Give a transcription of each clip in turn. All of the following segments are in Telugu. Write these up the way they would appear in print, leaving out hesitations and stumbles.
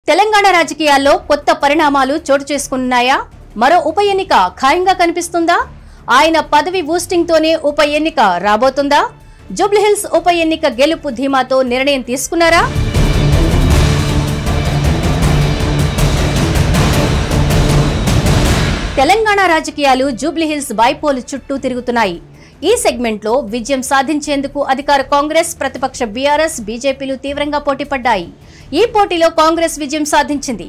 తెలంగాణ రాజకీయాల్లో కొత్త పరిణామాలు చోటు చేసుకున్నాయా? మరో ఉప ఎన్నిక ఖాయంగా కనిపిస్తుందా? ఆయన పదవి బూస్టింగ్ తోనే ఉప ఎన్నిక రాబోతుందా? జూబ్లీహిల్స్ ఉప ఎన్నిక గెలుపు ధీమాతో నిర్ణయం తీసుకున్నారా? తెలంగాణ రాజకీయాలు జూబ్లీహిల్స్ బైపోల్ చుట్టూ తిరుగుతున్నాయి. ఈ సెగ్మెంట్ లో విజయం సాధించేందుకు అధికార కాంగ్రెస్, ప్రతిపక్ష బీఆర్ఎస్, బీజేపీలు తీవ్రంగా పోటీపడ్డాయి. ఈ పోటీలో కాంగ్రెస్ విజయం సాధించింది.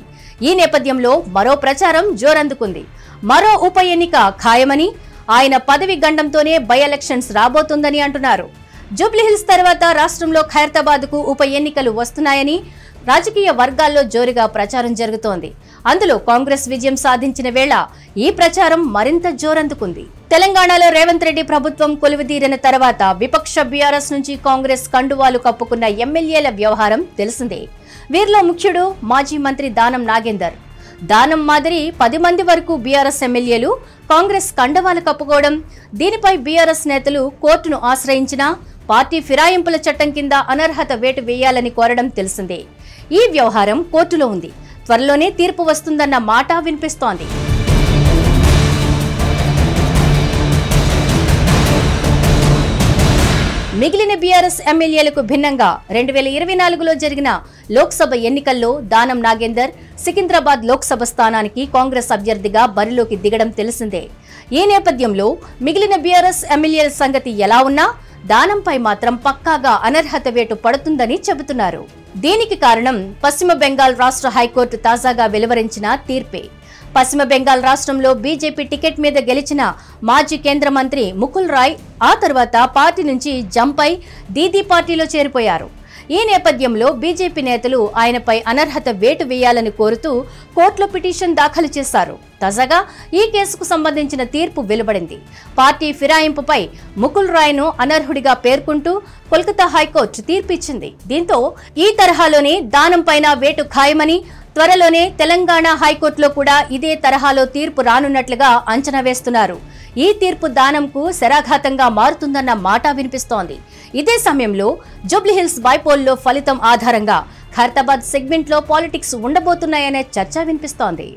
ఈ నేపథ్యంలో మరో ప్రచారం జోరందుకుంది. మరో ఉప ఎన్నిక ఖాయమని, ఆయన పదవి గండంతోనే బై ఎలక్షన్స్ రాబోతుందని అంటున్నారు. జూబ్లీహిల్స్ తర్వాత రాష్ట్రంలో ఖైరతాబాద్ కు ఉప ఎన్నికలు వస్తున్నాయని రాజకీయ వర్గాల్లో జోరుగా ప్రచారం జరుగుతోంది. అందులో కాంగ్రెస్ విజయం సాధించిన వేళ ఈ ప్రచారం మరింత జోరందుకుంది. తెలంగాణలో రేవంత్ రెడ్డి ప్రభుత్వం కొలువుదీరిన తర్వాత విపక్ష బీఆర్ఎస్ నుంచి కాంగ్రెస్ కండువాలు కప్పుకున్న ఎమ్మెల్యేల వ్యవహారం తెలిసిందే. వీరిలో ముఖ్యుడు మాజీ మంత్రి దానం నాగేందర్. దానం మాదిరి 10 మంది వరకు బీఆర్ఎస్ ఎమ్మెల్యేలు కాంగ్రెస్ కండువాలు కప్పుకోవడం, దీనిపై బీఆర్ఎస్ నేతలు కోర్టును ఆశ్రయించినా పార్టీ ఫిరాయింపుల చట్టం కింద అనర్హత వేటు వేయాలని కోరడం తెలిసిందే. ఈ వ్యవహారం కోర్టులో ఉంది. త్వరలోనే తీర్పు వస్తుందన్న మాట వినిపిస్తోంది. మిగిలిన బీఆర్ఎస్ ఎమ్మెల్యేలకు భిన్నంగా 2024లో జరిగిన లోక్సభ ఎన్నికల్లో దానం నాగేందర్ సికింద్రాబాద్ లోక్సభ స్థానానికి కాంగ్రెస్ అభ్యర్థిగా బరిలోకి దిగడం తెలిసిందే. ఈ నేపథ్యంలో మిగిలిన బీఆర్ఎస్ ఎమ్మెల్యేల సంగతి ఎలా ఉన్నా దానంపై మాత్రం పక్కాగా అనర్హత వేటు పడుతుందని చెబుతున్నారు. దీనికి కారణం పశ్చిమ బెంగాల్ రాష్ట్ర హైకోర్టు తాజాగా వెలువరించిన తీర్పే. పశ్చిమ బెంగాల్ రాష్ట్రంలో బీజేపీ టికెట్ మీద గెలిచిన మాజీ కేంద్ర మంత్రి ముకుల్ రాయ్ ఆ తర్వాత పార్టీ నుంచి జంప్ అయి దీదీ పార్టీలో చేరిపోయారు. ఈ నేపథ్యంలో బీజేపీ నేతలు ఆయనపై అనర్హత వేటు వేయాలని కోరుతూ కోర్టులో పిటిషన్ దాఖలు చేశారు. తాజాగా ఈ కేసుకు సంబంధించిన తీర్పు వెలువడింది. పార్టీ ఫిరాయింపుపై ముకుల్ రాయ్ను అనర్హుడిగా పేర్కొంటూ కోల్కతా హైకోర్టు తీర్పిచ్చింది. దీంతో ఈ తరహాలోనే దానం పైన వేటు ఖాయమని, త్వరలోనే తెలంగాణ హైకోర్టులో కూడా ఇదే తరహాలో తీర్పు రానున్నట్లుగా అంచనా వేస్తున్నారు. ఈ తీర్పు దానంకు శరాఘాతంగా మారుతుందన్న మాట వినిపిస్తోంది. ఇదే సమయంలో జూబ్లీహిల్స్ బైపోల్లో ఫలితం ఆధారంగా ఖైరతాబాద్ సెగ్మెంట్ లో పాలిటిక్స్ ఉండబోతున్నాయనే చర్చ వినిపిస్తోంది.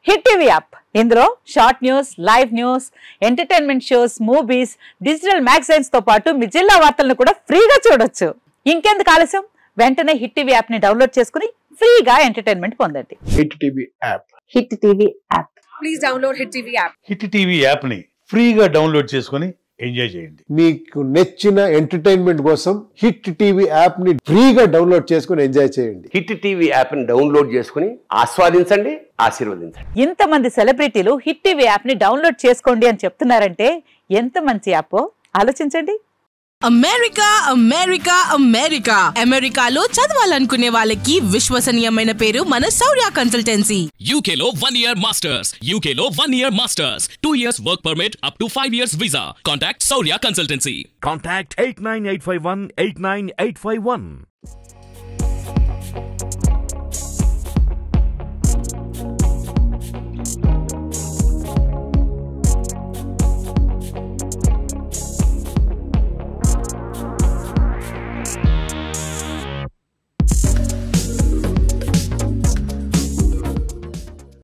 హిట్ టీవీ యాప్, ఇందులో short news, live news, entertainment shows, movies, digital magazines తో పాటు మీ జిల్లా వార్తలను కూడా ఫ్రీగా చూడొచ్చు. ఇంకెందుకు ఆలస్యం, వెంటనే హిట్ టీవీ యాప్ ని డౌన్లోడ్ చేసుకుని ఫ్రీగా ఎంటర్టైన్మెంట్ పొందండి. Hit TV app. Hit TV app. Please download hit TV app. Hit TV app ని ఫ్రీగా డౌన్లోడ్ చేసుకుని ఎంజాయ్ చేయండి. మీకు నచ్చిన ఎంటర్టైన్మెంట్ కోసం హిట్ టీవీ యాప్ ని ఫ్రీగా డౌన్లోడ్ చేసుకుని ఎంజాయ్ చేయండి. హిట్ టీవీ యాప్ ని డౌన్లోడ్ చేసుకుని ఆస్వాదించండి, ఆశీర్వదించండి. ఇంతమంది సెలబ్రిటీలు హిట్ టీవీ యాప్ ని డౌన్లోడ్ చేసుకోండి అని చెప్తున్నారంటే ఎంత మంచి యాప్ ఆలోచించండి. అమెరికా అమెరికా అమెరికా అమెరికాలో చదవాలనుకునే వాళ్ళకి విశ్వసనీయమైన పేరు మన శౌర్య కన్సల్టెన్సీ. UK లో 1 year masters, UK లో 1 year masters, 2 years work permit up to 5 years visa. Contact Shaurya Consultancy. Contact 89851 89851.